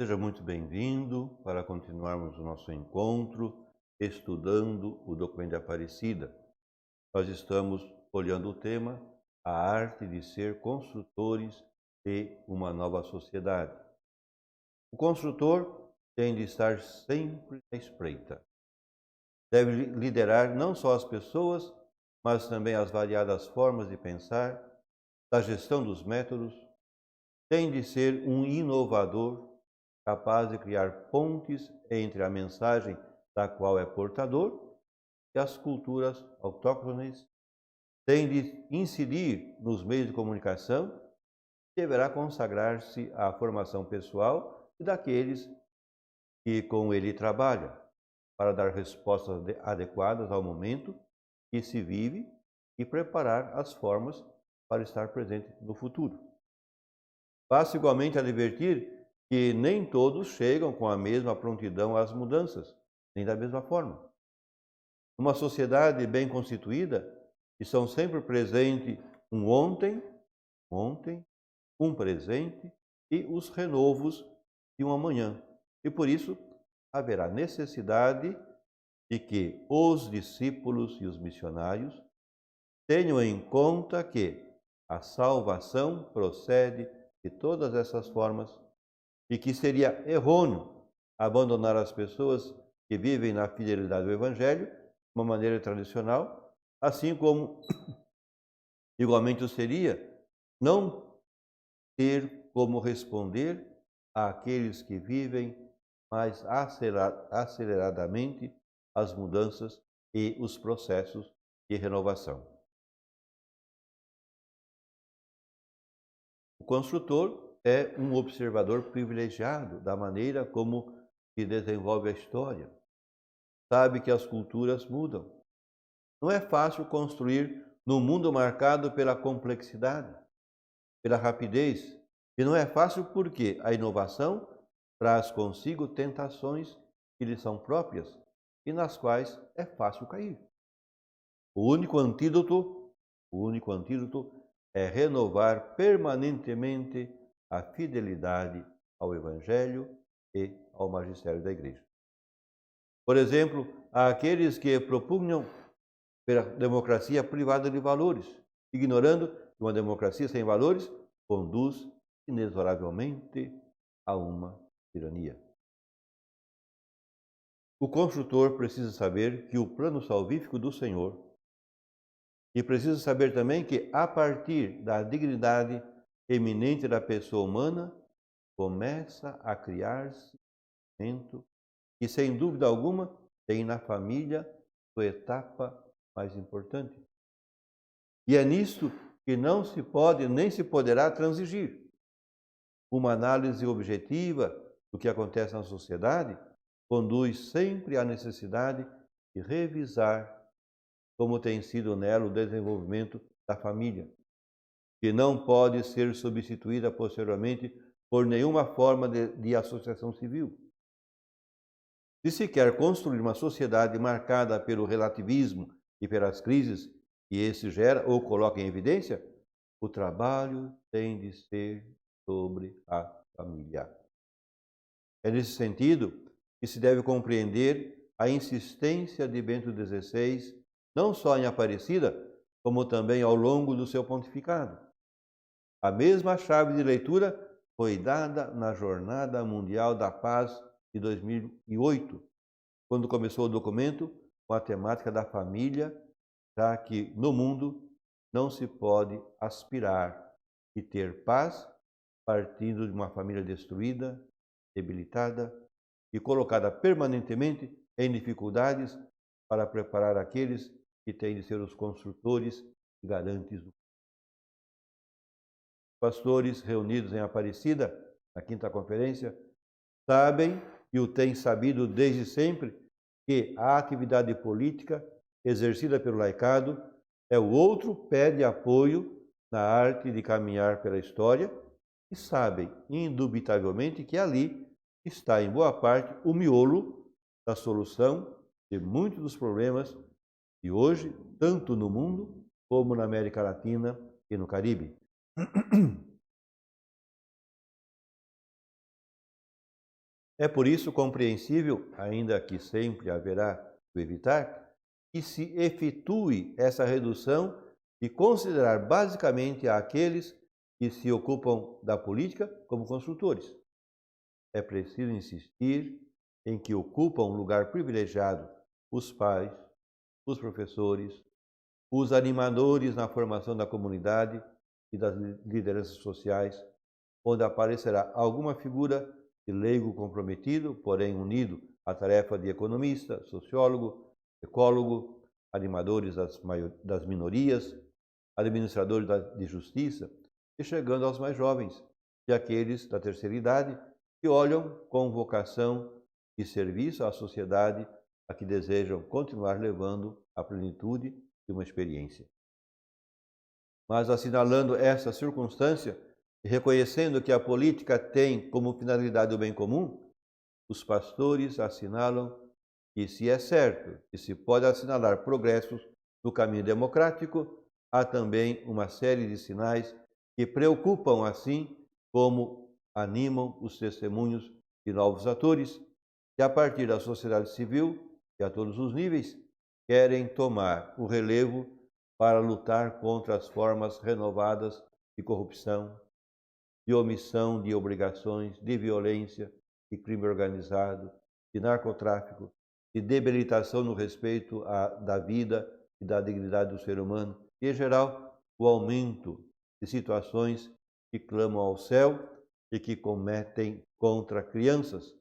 Seja muito bem-vindo para continuarmos o nosso encontro estudando o documento de Aparecida. Nós estamos olhando o tema A Arte de Ser Construtores de uma Nova Sociedade. O construtor tem de estar sempre à espreita. Deve liderar não só as pessoas, mas também as variadas formas de pensar, da gestão dos métodos. Tem de ser um inovador, capaz de criar pontes entre a mensagem da qual é portador e as culturas autóctones. Tem de incidir nos meios de comunicação, deverá consagrar-se à formação pessoal e daqueles que com ele trabalham, para dar respostas adequadas ao momento que se vive e preparar as formas para estar presente no futuro. Passo igualmente a advertir que nem todos chegam com a mesma prontidão às mudanças, nem da mesma forma. Numa sociedade bem constituída, estão sempre presentes um ontem, um presente e os renovos de um amanhã. E por isso haverá necessidade de que os discípulos e os missionários tenham em conta que a salvação procede de todas essas formas e que seria errôneo abandonar as pessoas que vivem na fidelidade do Evangelho de uma maneira tradicional, assim como igualmente o seria não ter como responder àqueles que vivem mais aceleradamente as mudanças e os processos de renovação. O construtor é um observador privilegiado da maneira como se desenvolve a história. Sabe que as culturas mudam. Não é fácil construir num mundo marcado pela complexidade, pela rapidez. E não é fácil porque a inovação traz consigo tentações que lhe são próprias e nas quais é fácil cair. O único antídoto é renovar permanentemente a fidelidade ao Evangelho e ao magistério da Igreja. Por exemplo, há aqueles que propugnam pela democracia privada de valores, ignorando que uma democracia sem valores conduz inexoravelmente a uma tirania. O construtor precisa saber que o plano salvífico do Senhor, e precisa saber também que, a partir da dignidade eminente da pessoa humana, começa a criar-se um momento que, sem dúvida alguma, tem na família sua etapa mais importante. E é nisto que não se pode nem se poderá transigir. Uma análise objetiva do que acontece na sociedade conduz sempre à necessidade de revisar como tem sido nela o desenvolvimento da família, que não pode ser substituída posteriormente por nenhuma forma de associação civil. Se se quer construir uma sociedade marcada pelo relativismo e pelas crises que esse gera ou coloca em evidência, o trabalho tem de ser sobre a família. É nesse sentido que se deve compreender a insistência de Bento XVI, não só em Aparecida, como também ao longo do seu pontificado. A mesma chave de leitura foi dada na Jornada Mundial da Paz de 2008, quando começou o documento com a temática da família, já que no mundo não se pode aspirar e ter paz partindo de uma família destruída, debilitada e colocada permanentemente em dificuldades para preparar aqueles que têm de ser os construtores e garantes do pastores reunidos em Aparecida, na quinta conferência, sabem e o têm sabido desde sempre que a atividade política exercida pelo laicado é o outro pé de apoio na arte de caminhar pela história e sabem indubitavelmente que ali está em boa parte o miolo da solução de muitos dos problemas de hoje, tanto no mundo como na América Latina e no Caribe. É por isso compreensível, ainda que sempre haverá o evitar, que se efetue essa redução e considerar basicamente aqueles que se ocupam da política como consultores. É preciso insistir em que ocupam um lugar privilegiado os pais, os professores, os animadores na formação da comunidade e das lideranças sociais, onde aparecerá alguma figura de leigo comprometido, porém unido à tarefa de economista, sociólogo, ecólogo, animadores das minorias, administradores de justiça, e chegando aos mais jovens, e aqueles da terceira idade, que olham com vocação de serviço à sociedade a que desejam continuar levando a plenitude de uma experiência. Mas assinalando essa circunstância e reconhecendo que a política tem como finalidade o bem comum, os pastores assinalam que, se é certo que se pode assinalar progressos no caminho democrático, há também uma série de sinais que preocupam, assim como animam os testemunhos de novos atores, que a partir da sociedade civil e a todos os níveis querem tomar o relevo para lutar contra as formas renovadas de corrupção, de omissão de obrigações, de violência, de crime organizado, de narcotráfico, de debilitação no respeito da vida e da dignidade do ser humano, e, em geral, o aumento de situações que clamam ao céu e que cometem contra crianças,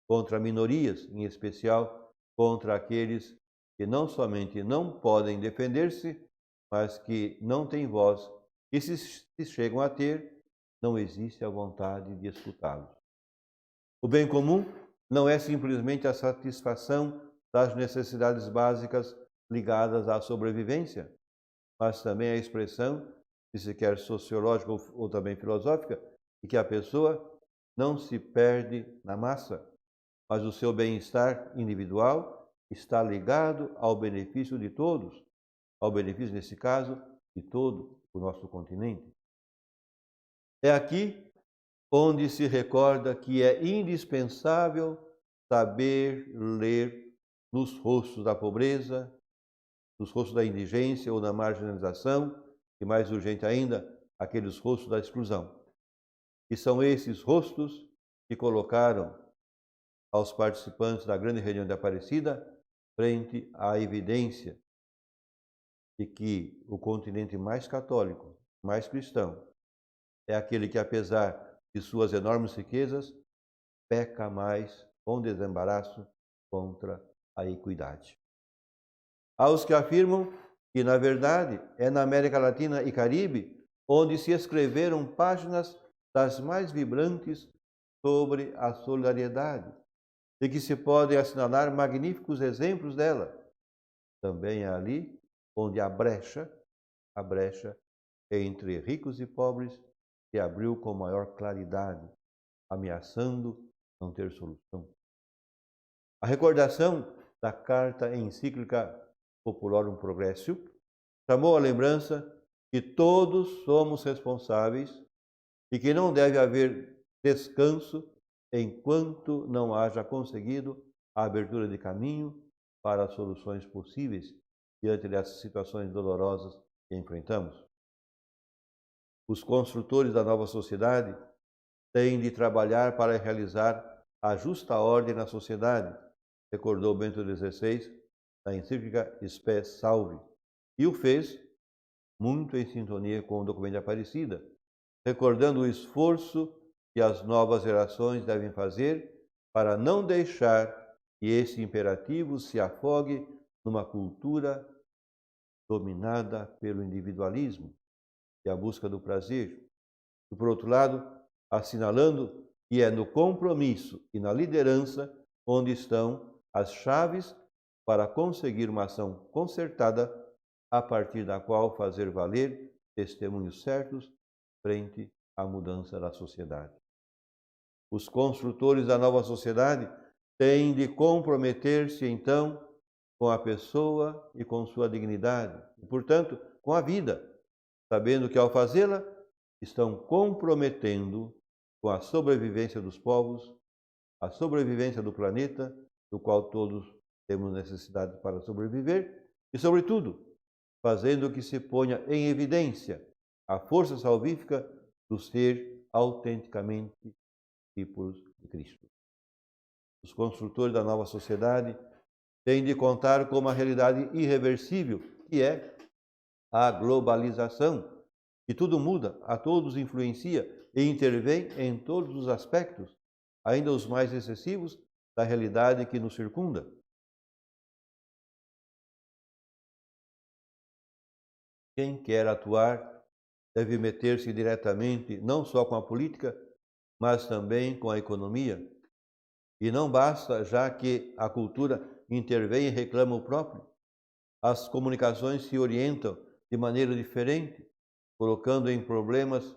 contra minorias, em especial contra aqueles que não somente não podem defender-se, mas que não têm voz, e se chegam a ter, não existe a vontade de escutá-los. O bem comum não é simplesmente a satisfação das necessidades básicas ligadas à sobrevivência, mas também a expressão, se se quer sociológica ou também filosófica, de que a pessoa não se perde na massa, mas o seu bem-estar individual está ligado ao benefício de todos, ao benefício, nesse caso, de todo o nosso continente. É aqui onde se recorda que é indispensável saber ler nos rostos da pobreza, nos rostos da indigência ou da marginalização, e mais urgente ainda, aqueles rostos da exclusão. E são esses rostos que colocaram aos participantes da grande reunião de Aparecida frente à evidência de que o continente mais católico, mais cristão, é aquele que, apesar de suas enormes riquezas, peca mais com desembaraço contra a equidade. Há os que afirmam que, na verdade, é na América Latina e Caribe onde se escreveram páginas das mais vibrantes sobre a solidariedade, e que se podem assinalar magníficos exemplos dela. Também é ali onde a brecha entre ricos e pobres se abriu com maior claridade, ameaçando não ter solução. A recordação da carta encíclica Populorum Progressio chamou a lembrança que todos somos responsáveis e que não deve haver descanso enquanto não haja conseguido a abertura de caminho para soluções possíveis diante dessas situações dolorosas que enfrentamos. Os construtores da nova sociedade têm de trabalhar para realizar a justa ordem na sociedade, recordou Bento XVI na encíclica Spes Salvi, e o fez muito em sintonia com o documento de Aparecida, recordando o esforço que as novas gerações devem fazer para não deixar que esse imperativo se afogue numa cultura dominada pelo individualismo e a busca do prazer. E, por outro lado, assinalando que é no compromisso e na liderança onde estão as chaves para conseguir uma ação concertada a partir da qual fazer valer testemunhos certos frente à mudança da sociedade. Os construtores da nova sociedade têm de comprometer-se, então, com a pessoa e com sua dignidade, e, portanto, com a vida, sabendo que, ao fazê-la, estão comprometendo com a sobrevivência dos povos a sobrevivência do planeta, do qual todos temos necessidade para sobreviver, e, sobretudo, fazendo que se ponha em evidência a força salvífica do ser autenticamente discípulos de Cristo. Os construtores da nova sociedade têm de contar com uma realidade irreversível, que é a globalização, que tudo muda, a todos influencia e intervém em todos os aspectos, ainda os mais excessivos, da realidade que nos circunda. Quem quer atuar deve meter-se diretamente não só com a política, mas também com a economia. E não basta, já que a cultura intervém e reclama o próprio. As comunicações se orientam de maneira diferente, colocando em problemas,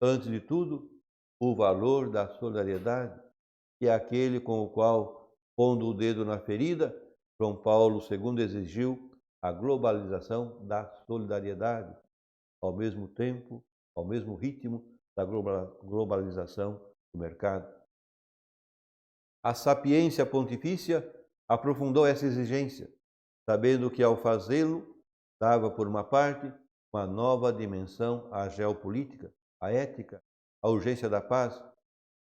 antes de tudo, o valor da solidariedade, que é aquele com o qual, pondo o dedo na ferida, João Paulo II exigiu a globalização da solidariedade, ao mesmo tempo, ao mesmo ritmo da globalização do mercado. A sapiência pontifícia aprofundou essa exigência, sabendo que, ao fazê-lo, dava, por uma parte, uma nova dimensão à geopolítica, à ética, à urgência da paz,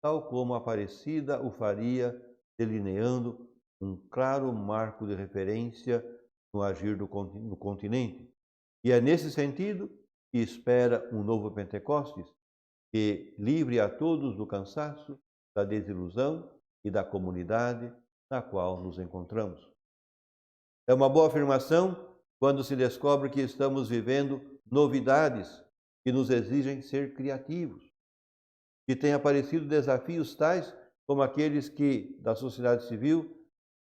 tal como a Aparecida o faria, delineando um claro marco de referência no agir do continente. E é nesse sentido que espera um novo Pentecostes, que livre a todos do cansaço, da desilusão e da comunidade na qual nos encontramos. É uma boa afirmação quando se descobre que estamos vivendo novidades que nos exigem ser criativos, que têm aparecido desafios tais como aqueles que da sociedade civil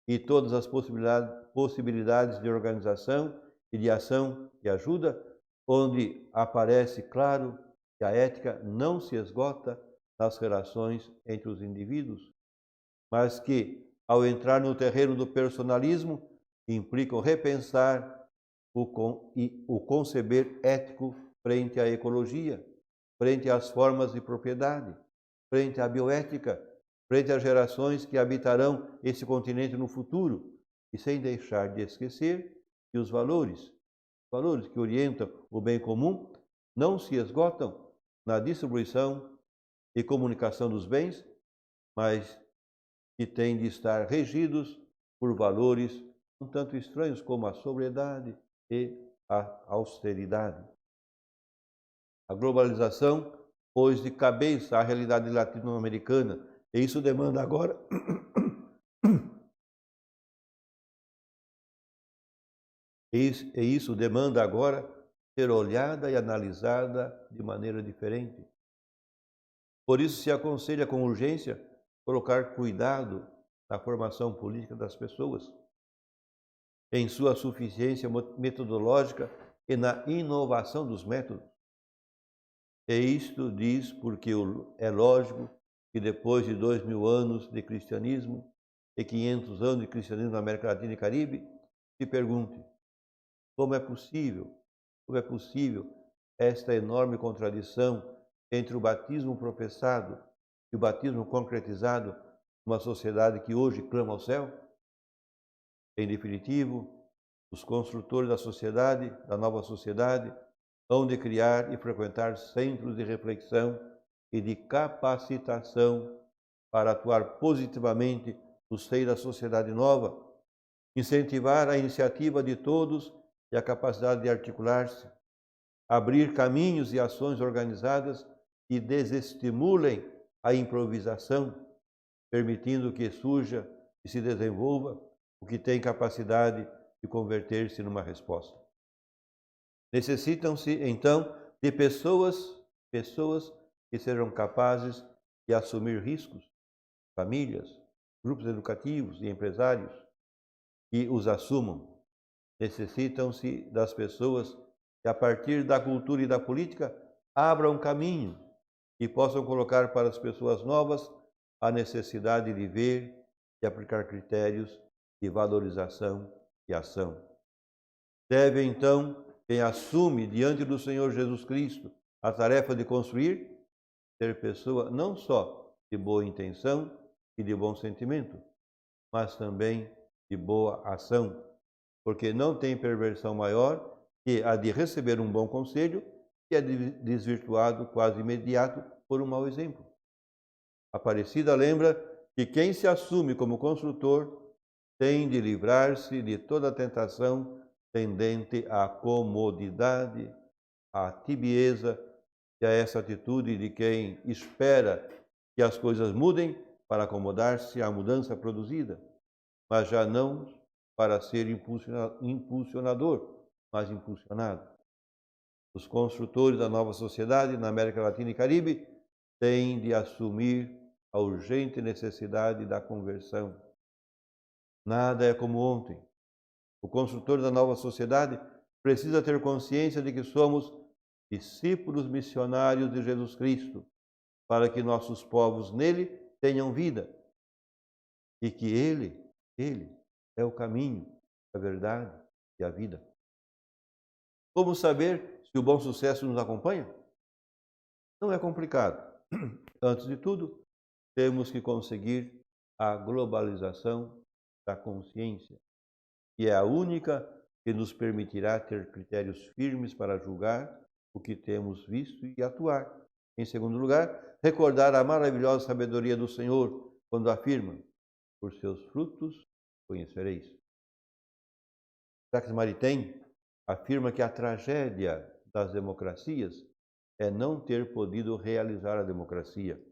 e todas as possibilidades de organização e de ação e ajuda, onde aparece claro que a ética não se esgota nas relações entre os indivíduos, mas que, ao entrar no terreno do personalismo, implicam repensar o conceber ético frente à ecologia, frente às formas de propriedade, frente à bioética, frente às gerações que habitarão esse continente no futuro, e sem deixar de esquecer que os valores que orientam o bem comum, não se esgotam na distribuição e comunicação dos bens, mas que têm de estar regidos por valores um tanto estranhos como a sobriedade e a austeridade. A globalização pôs de cabeça a realidade latino-americana, e isso demanda agora isso demanda agora ser olhada e analisada de maneira diferente. Por isso se aconselha com urgência colocar cuidado na formação política das pessoas, em sua suficiência metodológica e na inovação dos métodos. E isto diz porque é lógico que depois de 2000 anos de cristianismo e 500 anos de cristianismo na América Latina e Caribe, se pergunte: como é possível esta enorme contradição entre o batismo professado e o batismo concretizado numa sociedade que hoje clama ao céu? Em definitivo, os construtores da sociedade, da nova sociedade, hão de criar e frequentar centros de reflexão e de capacitação para atuar positivamente no seio da sociedade nova, incentivar a iniciativa de todos e a capacidade de articular-se, abrir caminhos e ações organizadas que desestimulem a improvisação, permitindo que surja e se desenvolva o que tem capacidade de converter-se numa resposta. Necessitam-se, então, de pessoas que sejam capazes de assumir riscos, famílias, grupos educativos e empresários que os assumam. Necessitam-se das pessoas que, a partir da cultura e da política, abram caminho e possam colocar para as pessoas novas a necessidade de ver e aplicar critérios de valorização e ação. Deve, então, quem assume diante do Senhor Jesus Cristo a tarefa de construir, ser pessoa não só de boa intenção, e de bom sentimento, mas também de boa ação, porque não tem perversão maior que a de receber um bom conselho e é desvirtuado quase imediato por um mau exemplo. Aparecida lembra que quem se assume como construtor tem de livrar-se de toda tentação tendente à comodidade, à tibieza e a essa atitude de quem espera que as coisas mudem para acomodar-se à mudança produzida, mas já não para ser impulsionador, mas impulsionado. Os construtores da nova sociedade na América Latina e Caribe têm de assumir a urgente necessidade da conversão. Nada é como ontem. O construtor da nova sociedade precisa ter consciência de que somos discípulos missionários de Jesus Cristo, para que nossos povos nele tenham vida e que ele é o caminho, a verdade e a vida. Como saber se o bom sucesso nos acompanha? Não é complicado. Antes de tudo, temos que conseguir a globalização da consciência, que é a única que nos permitirá ter critérios firmes para julgar o que temos visto e atuar. Em segundo lugar, recordar a maravilhosa sabedoria do Senhor, quando afirma: por seus frutos conhecereis. Jacques Maritain afirma que a tragédia das democracias é não ter podido realizar a democracia.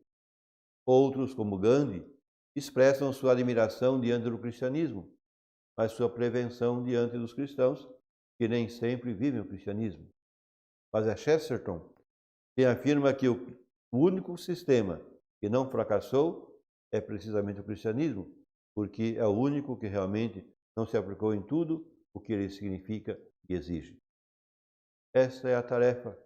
Outros, como Gandhi, expressam sua admiração diante do cristianismo, mas sua prevenção diante dos cristãos, que nem sempre vivem o cristianismo. Mas é Chesterton quem afirma que o único sistema que não fracassou é precisamente o cristianismo, porque é o único que realmente não se aplicou em tudo o que ele significa e exige. Esta é a tarefa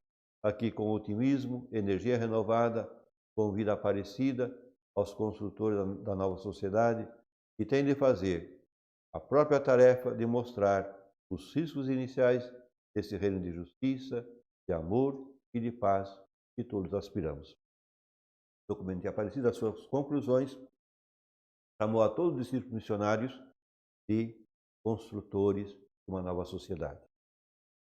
aqui, com otimismo, energia renovada, com vida aparecida aos construtores da nova sociedade, que tem de fazer a própria tarefa de mostrar os riscos iniciais desse reino de justiça, de amor e de paz que todos aspiramos. O documento de Aparecida, as suas conclusões, chamou a todos os discípulos missionários de construtores de uma nova sociedade.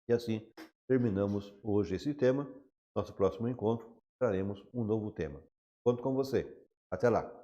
E assim terminamos hoje esse tema. Nosso próximo encontro traremos um novo tema. Conto com você. Até lá!